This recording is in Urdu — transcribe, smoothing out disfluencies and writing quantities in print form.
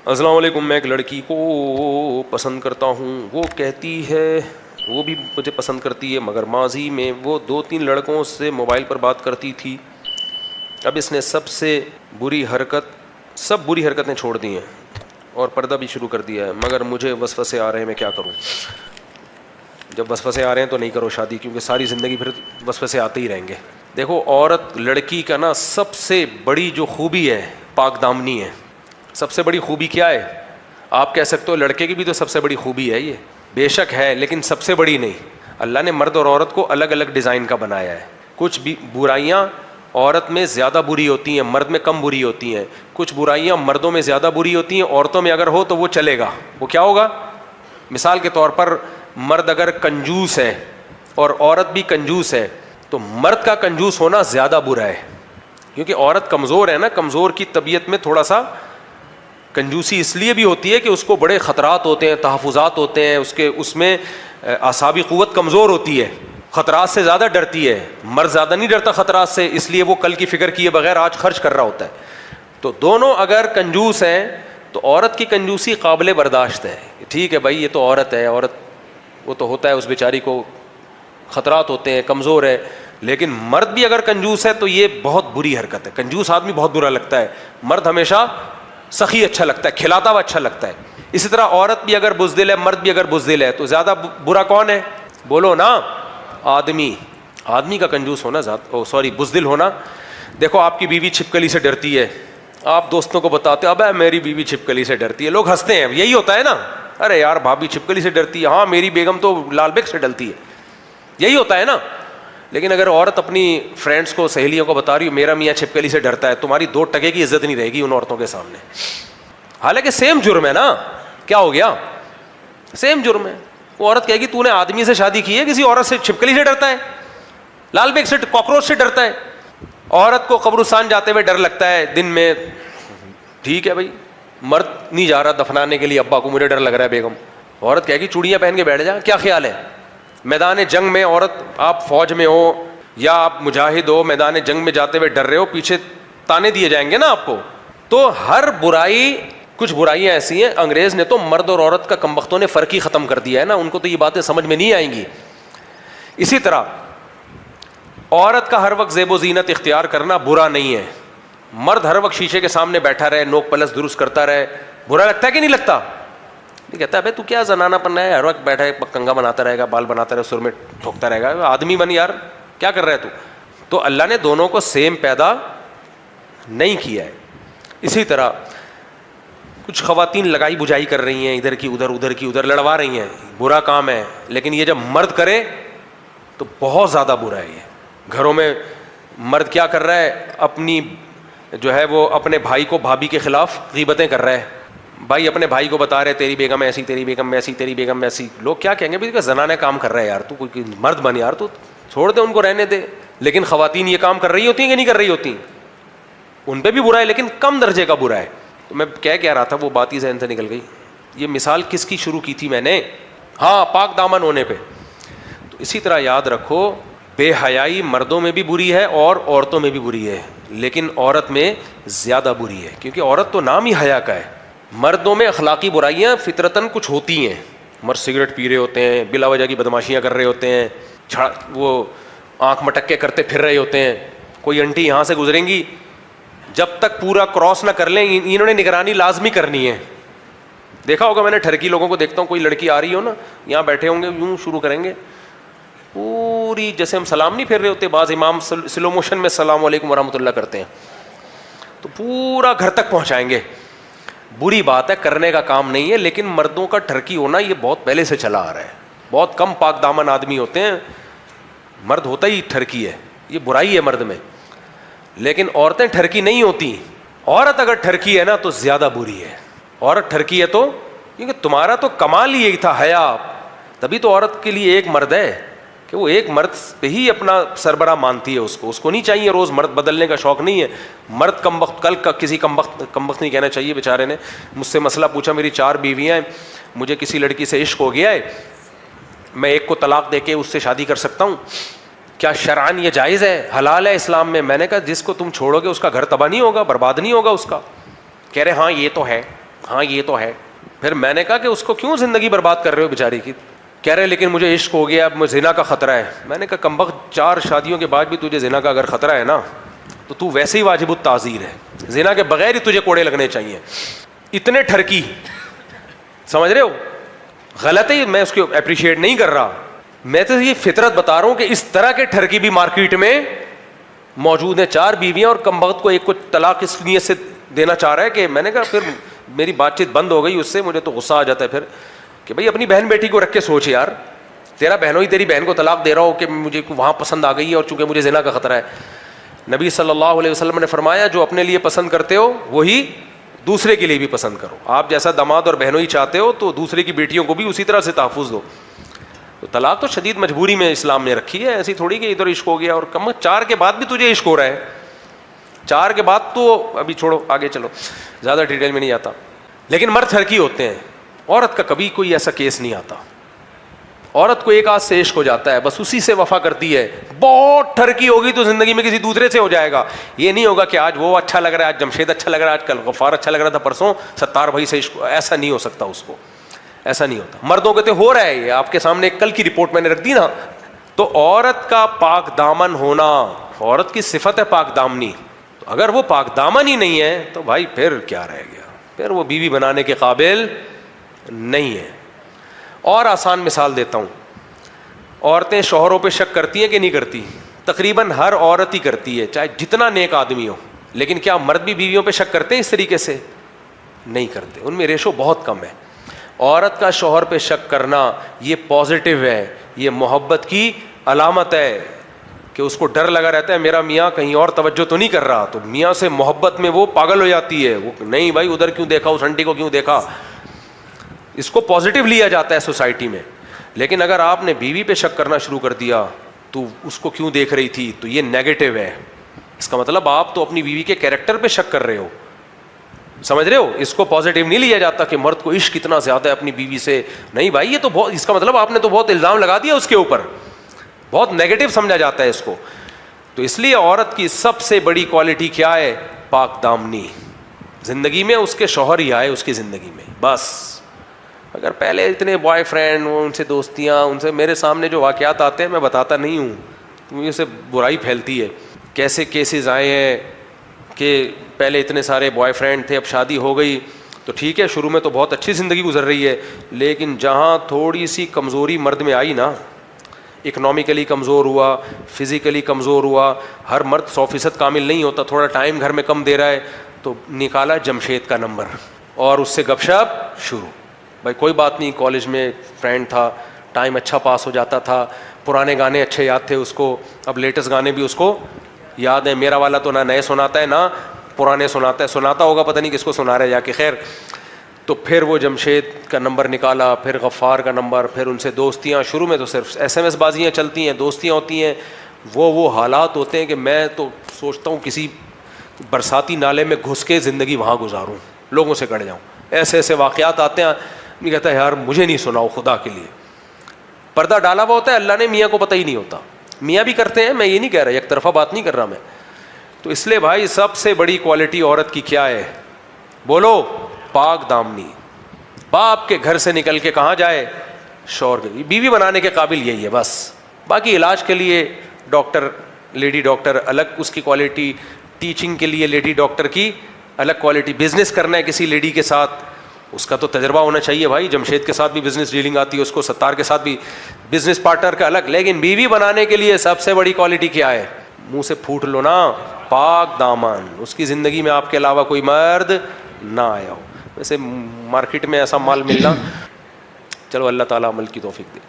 السلام علیکم، میں ایک لڑکی کو پسند کرتا ہوں، وہ کہتی ہے وہ بھی مجھے پسند کرتی ہے، مگر ماضی میں وہ 2-3 لڑکوں سے موبائل پر بات کرتی تھی۔ اب اس نے سب بری حرکتیں چھوڑ دی ہیں اور پردہ بھی شروع کر دیا ہے، مگر مجھے وسوسے آ رہے ہیں، میں کیا کروں؟ جب وسوسے آ رہے ہیں تو نہیں کرو شادی، کیونکہ ساری زندگی پھر وسوسے آتے ہی رہیں گے۔ دیکھو، عورت لڑکی کا نا سب سے بڑی جو خوبی ہے پاک دامنی ہے۔ سب سے بڑی خوبی کیا ہے؟ آپ کہہ سکتے ہو لڑکے کی بھی تو سب سے بڑی خوبی ہے، یہ بے شک ہے، لیکن سب سے بڑی نہیں۔ اللہ نے مرد اور عورت کو الگ الگ ڈیزائن کا بنایا ہے۔ کچھ بھی برائیاں عورت میں زیادہ بری ہوتی ہیں، مرد میں کم بری ہوتی ہیں۔ کچھ برائیاں مردوں میں زیادہ بری ہوتی ہیں، عورتوں میں اگر ہو تو وہ چلے گا۔ وہ کیا ہوگا؟ مثال کے طور پر مرد اگر کنجوس ہے اور عورت بھی کنجوس ہے تو مرد کا کنجوس ہونا زیادہ برا ہے، کیونکہ عورت کمزور ہے نا، کمزور کی طبیعت میں تھوڑا سا کنجوسی اس لیے بھی ہوتی ہے کہ اس کو بڑے خطرات ہوتے ہیں، تحفظات ہوتے ہیں، اس میں اعصابی قوت کمزور ہوتی ہے، خطرات سے زیادہ ڈرتی ہے۔ مرد زیادہ نہیں ڈرتا خطرات سے، اس لیے وہ کل کی فکر کیے بغیر آج خرچ کر رہا ہوتا ہے۔ تو دونوں اگر کنجوس ہیں تو عورت کی کنجوسی قابل برداشت ہے، ٹھیک ہے بھائی یہ تو عورت ہے، عورت وہ تو ہوتا ہے، اس بیچاری کو خطرات ہوتے ہیں، کمزور ہے۔ لیکن مرد بھی اگر کنجوس ہے تو یہ بہت بری حرکت ہے۔ کنجوس آدمی بہت برا لگتا ہے، مرد ہمیشہ سخی اچھا لگتا ہے، کھلاتا ہوا اچھا لگتا ہے۔ اسی طرح عورت بھی اگر بزدل ہے، مرد بھی اگر بزدل ہے تو زیادہ برا کون ہے؟ بولو نا، آدمی کا کنجوس ہونا بزدل ہونا۔ دیکھو، آپ کی بیوی چھپکلی سے ڈرتی ہے، آپ دوستوں کو بتاتے ہو ابے میری بیوی چھپکلی سے ڈرتی ہے، لوگ ہنستے ہیں، یہی ہوتا ہے نا، ارے یار بھابی چھپکلی سے ڈرتی ہے، ہاں میری بیگم تو لال بیگ سے ڈرتی ہے، یہی ہوتا ہے نا۔ لیکن اگر عورت اپنی فرینڈس کو، سہیلیوں کو بتا رہی ہو میرا میاں چھپکلی سے ڈرتا ہے، تمہاری 2 ٹکے کی عزت نہیں رہے گی ان عورتوں کے سامنے۔ حالانکہ سیم جرم ہے نا، کیا ہو گیا؟ سیم جرم ہے۔ وہ عورت کہے گی تو نے آدمی سے شادی کی ہے، کسی عورت سے چھپکلی سے ڈرتا ہے، لال بیگ سے، کاکروچ سے ڈرتا ہے۔ عورت کو قبرستان جاتے ہوئے ڈر لگتا ہے دن میں، ٹھیک ہے بھائی، مرد نہیں جا رہا دفنانے کے لیے ابا کو، مجھے ڈر لگ رہا ہے بیگم۔ عورت کہے گی چوڑیاں پہن کے بیٹھ جا، کیا خیال ہے؟ میدان جنگ میں عورت، آپ فوج میں ہو یا آپ مجاہد ہو، میدان جنگ میں جاتے ہوئے ڈر رہے ہو، پیچھے تانے دیے جائیں گے نا آپ کو۔ تو ہر برائی، کچھ برائیاں ایسی ہیں، انگریز نے تو مرد اور عورت کا کمبختوں نے فرق ہی ختم کر دیا ہے نا، ان کو تو یہ باتیں سمجھ میں نہیں آئیں گی۔ اسی طرح عورت کا ہر وقت زیب و زینت اختیار کرنا برا نہیں ہے۔ مرد ہر وقت شیشے کے سامنے بیٹھا رہے، نوک پلس درست کرتا رہے، برا لگتا ہے کہ نہیں لگتا؟ نہیں کہتا ہے تو کیا زنانہ پننا ہے، ہر وقت بیٹھا ہے کنگا بناتا رہے گا، بال بناتا رہے، سر میں ٹھوکتا رہے گا، آدمی بن یار، کیا کر رہا ہے تو اللہ نے دونوں کو سیم پیدا نہیں کیا ہے۔ اسی طرح کچھ خواتین لگائی بجائی کر رہی ہیں، ادھر کی ادھر، ادھر کی ادھر لڑوا رہی ہیں، برا کام ہے، لیکن یہ جب مرد کرے تو بہت زیادہ برا ہے۔ یہ گھروں میں مرد کیا کر رہا ہے؟ اپنی جو ہے وہ اپنے بھائی کو بھابھی کے خلاف غیبتیں کر رہا ہے، بھائی اپنے بھائی کو بتا رہے تیری بیگم ایسی، تیری بیگم ایسی، تیری بیگم ایسی۔ لوگ کیا کہیں گے؟ بھائی زنانہ کام کر رہا ہے یار، تو کوئی مرد بن یار، تو چھوڑ دے ان کو، رہنے دے۔ لیکن خواتین یہ کام کر رہی ہوتی ہیں کہ نہیں کر رہی ہوتی؟ ان پہ بھی برا ہے، لیکن کم درجے کا برا ہے۔ تو میں کیا رہا تھا، وہ بات ہی ذہن سے نکل گئی۔ یہ مثال کس کی شروع کی تھی میں نے؟ ہاں، پاک دامن ہونے پہ۔ تو اسی طرح یاد رکھو، بے حیائی مردوں میں بھی بری ہے اور عورتوں میں بھی بری ہے، لیکن عورت میں زیادہ بری ہے، کیونکہ عورت تو نام ہی حیا کا ہے۔ مردوں میں اخلاقی برائیاں فطرتاً کچھ ہوتی ہیں، مرد سگریٹ پی رہے ہوتے ہیں، بلا وجہ کی بدماشیاں کر رہے ہوتے ہیں، وہ آنکھ مٹکے کرتے پھر رہے ہوتے ہیں۔ کوئی انٹی یہاں سے گزریں گی، جب تک پورا کراس نہ کر لیں انہوں نے نگرانی لازمی کرنی ہے۔ دیکھا ہوگا میں نے، ٹھرکی لوگوں کو دیکھتا ہوں، کوئی لڑکی آ رہی ہو نا، یہاں بیٹھے ہوں گے، یوں شروع کریں گے پوری، جیسے ہم سلام نہیں پھیر رہے ہوتے، بعض امام سلو موشن میں السلام علیکم ورحمۃ اللہ کرتے ہیں، تو پورا گھر تک پہنچائیں گے۔ بری بات ہے، کرنے کا کام نہیں ہے، لیکن مردوں کا ٹھرکی ہونا یہ بہت پہلے سے چلا آ رہا ہے۔ بہت کم پاک دامن آدمی ہوتے ہیں، مرد ہوتا ہی ٹھرکی ہے، یہ برائی ہے مرد میں۔ لیکن عورتیں ٹھرکی نہیں ہوتی۔ عورت اگر ٹھرکی ہے نا تو زیادہ بری ہے۔ عورت ٹھرکی ہے تو، کیونکہ تمہارا تو کمال ہی یہی تھا، حیا، تبھی تو عورت کے لیے ایک مرد ہے کہ وہ ایک مرد پہ ہی اپنا سربراہ مانتی ہے، اس کو نہیں چاہیے روز مرد بدلنے کا شوق نہیں ہے۔ مرد کم وقت، کل کا کسی کم وقت نہیں کہنا چاہیے، بیچارے نے مجھ سے مسئلہ پوچھا، میری 4 بیویاں ہیں، مجھے کسی لڑکی سے عشق ہو گیا ہے، میں ایک کو طلاق دے کے اس سے شادی کر سکتا ہوں، کیا شرعاً یہ جائز ہے، حلال ہے اسلام میں؟ میں نے کہا جس کو تم چھوڑو گے اس کا گھر تباہ نہیں ہوگا، برباد نہیں ہوگا اس کا؟ کہہ رہے ہاں یہ تو ہے۔ ہاں یہ تو ہے. پھر میں نے کہا کہ اس کو کیوں زندگی برباد کر رہے ہو بیچاری کی؟ کہہ رہے لیکن مجھے عشق ہو گیا, اب مجھے زنا کا خطرہ ہے. میں نے کہا کمبخت 4 شادیوں کے بعد بھی تجھے زنا کا اگر خطرہ ہے نا تو تو ویسے ہی واجب التعزیر ہے. زنا کے بغیر ہی تجھے کوڑے لگنے چاہیے. اتنے ٹھرکی, سمجھ رہے ہو؟ غلط ہے, میں اس کو اپریشیٹ نہیں کر رہا, میں تو یہ فطرت بتا رہا ہوں کہ اس طرح کے ٹھرکی بھی مارکیٹ میں موجود ہیں. 4 بیویاں اور کمبخت کو ایک کو طلاق اس نیت سے دینا چاہ رہا ہے کہ میں نے کہا پھر میری بات چیت بند ہو گئی اس سے. مجھے تو غصہ آ جاتا ہے پھر کہ بھائی اپنی بہن بیٹی کو رکھ کے سوچ یار, تیرا بہنوں ہی تیری بہن کو طلاق دے رہا ہو کہ مجھے وہاں پسند آ گئی ہے اور چونکہ مجھے زنا کا خطرہ ہے. نبی صلی اللہ علیہ وسلم نے فرمایا جو اپنے لیے پسند کرتے ہو وہی دوسرے کے لیے بھی پسند کرو. آپ جیسا داماد اور بہنوں ہی چاہتے ہو تو دوسرے کی بیٹیوں کو بھی اسی طرح سے تحفظ دو. تو طلاق تو شدید مجبوری میں اسلام نے رکھی ہے, ایسی تھوڑی کہ ادھر عشق ہو گیا اور کم 4 کے بعد بھی تجھے عشق ہو رہا ہے. 4 کے بعد تو ابھی چھوڑو, آگے چلو, زیادہ ڈیٹیل میں نہیں آتا. لیکن مرد ٹھرکی ہوتے ہیں, عورت کا کبھی کوئی ایسا کیس نہیں آتا. عورت کو ایک آدھ سے عشق ہو جاتا ہے, بس اسی سے وفا کرتی ہے. بہت ٹھرکی ہوگی تو زندگی میں کسی دوسرے سے ہو جائے گا. یہ نہیں ہوگا کہ آج وہ اچھا لگ رہا ہے, آج جمشید اچھا لگ رہا ہے, آج کل غفار اچھا لگ رہا تھا, پرسوں ستار بھائی سے عشق. ایسا نہیں ہو سکتا اس کو, ایسا نہیں ہوتا. مردوں کہتے ہو رہا ہے, یہ آپ کے سامنے کل کی رپورٹ میں نے رکھ دی نا. تو عورت کا پاک دامن ہونا, عورت کی صفت ہے پاک دامنی. تو اگر وہ پاک دامن ہی نہیں ہے تو بھائی پھر کیا رہ گیا, پھر وہ بیوی بنانے کے قابل نہیں ہے. اور آسان مثال دیتا ہوں, عورتیں شوہروں پہ شک کرتی ہیں کہ نہیں کرتی؟ تقریباً ہر عورت ہی کرتی ہے, چاہے جتنا نیک آدمی ہو. لیکن کیا مرد بھی بیویوں پہ شک کرتے ہیں اس طریقے سے؟ نہیں کرتے, ان میں ریشو بہت کم ہے. عورت کا شوہر پہ شک کرنا یہ پازیٹیو ہے, یہ محبت کی علامت ہے کہ اس کو ڈر لگا رہتا ہے میرا میاں کہیں اور توجہ تو نہیں کر رہا. تو میاں سے محبت میں وہ پاگل ہو جاتی ہے, وہ نہیں بھائی ادھر کیوں دیکھا, اس آنٹی کو کیوں دیکھا. اس کو پازیٹیو لیا جاتا ہے سوسائٹی میں. لیکن اگر آپ نے بیوی پہ شک کرنا شروع کر دیا تو اس کو کیوں دیکھ رہی تھی, تو یہ نیگیٹو ہے. اس کا مطلب آپ تو اپنی بیوی کے کیریکٹر پہ شک کر رہے ہو, سمجھ رہے ہو؟ اس کو پازیٹیو نہیں لیا جاتا کہ مرد کو عشق اتنا زیادہ ہے اپنی بیوی سے. نہیں بھائی, یہ تو بہت, اس کا مطلب آپ نے تو بہت الزام لگا دیا اس کے اوپر, بہت نیگیٹو سمجھا جاتا ہے اس کو. تو اس لیے عورت کی سب سے بڑی کوالٹی کیا ہے؟ پاک دامنی. زندگی میں اس کے شوہر ہی آئے اس کی زندگی میں بس. اگر پہلے اتنے بوائے فرینڈ, ان سے دوستیاں, ان سے میرے سامنے جو واقعات آتے ہیں میں بتاتا نہیں ہوں, مجھے سے برائی پھیلتی ہے. کیسے کیسز آئے ہیں کہ پہلے اتنے سارے بوائے فرینڈ تھے, اب شادی ہو گئی تو ٹھیک ہے, شروع میں تو بہت اچھی زندگی گزر رہی ہے, لیکن جہاں تھوڑی سی کمزوری مرد میں آئی نا, اکنامیکلی کمزور ہوا, فزیکلی کمزور ہوا, ہر مرد 100% کامل نہیں ہوتا, تھوڑا ٹائم گھر میں کم دے رہا ہے, تو نکالا جمشید کا نمبر اور اس سے گپ شپ شروع. بھائی کوئی بات نہیں, کالج میں فرینڈ تھا, ٹائم اچھا پاس ہو جاتا تھا, پرانے گانے اچھے یاد تھے اس کو, اب لیٹسٹ گانے بھی اس کو یاد ہیں. میرا والا تو نہ نئے سناتا ہے نہ پرانے سناتا ہے, سناتا ہوگا پتہ نہیں کس کو سنا رہا ہے جا کے. خیر, تو پھر وہ جمشید کا نمبر نکالا, پھر غفار کا نمبر, پھر ان سے دوستیاں. شروع میں تو صرف SMS بازیاں چلتی ہیں, دوستیاں ہوتی ہیں. وہ حالات ہوتے ہیں کہ میں تو سوچتا ہوں کسی برساتی نالے میں گھس کے زندگی وہاں گزاروں, لوگوں سے کٹ جاؤں. ایسے ایسے واقعات آتے ہیں, نہیں کہتا ہے یار مجھے نہیں سناؤ خدا کے لیے. پردہ ڈالا ہوا ہوتا ہے, اللہ نے میاں کو پتہ ہی نہیں ہوتا. میاں بھی کرتے ہیں, میں یہ نہیں کہہ رہا, ایک طرفہ بات نہیں کر رہا میں. تو اس لیے بھائی سب سے بڑی کوالٹی عورت کی کیا ہے؟ بولو, پاک دامنی. باپ کے گھر سے نکل کے کہاں جائے؟ شوہر کے. بیوی بنانے کے قابل یہی ہے بس. باقی علاج کے لیے ڈاکٹر, لیڈی ڈاکٹر الگ اس کی کوالٹی, ٹیچنگ کے لیے لیڈی ڈاکٹر کی الگ کوالٹی, بزنس کرنا ہے کسی لیڈی کے ساتھ اس کا تو تجربہ ہونا چاہیے بھائی. جمشید کے ساتھ بھی بزنس ڈیلنگ آتی ہے اس کو, ستار کے ساتھ بھی بزنس پارٹنر کا الگ. لیکن بیوی بنانے کے لیے سب سے بڑی کوالٹی کیا ہے؟ منہ سے پھوٹ لو نا, پاک دامن. اس کی زندگی میں آپ کے علاوہ کوئی مرد نہ آیا ہو. ویسے مارکیٹ میں ایسا مال ملنا, چلو اللہ تعالیٰ عمل کی توفیق دے.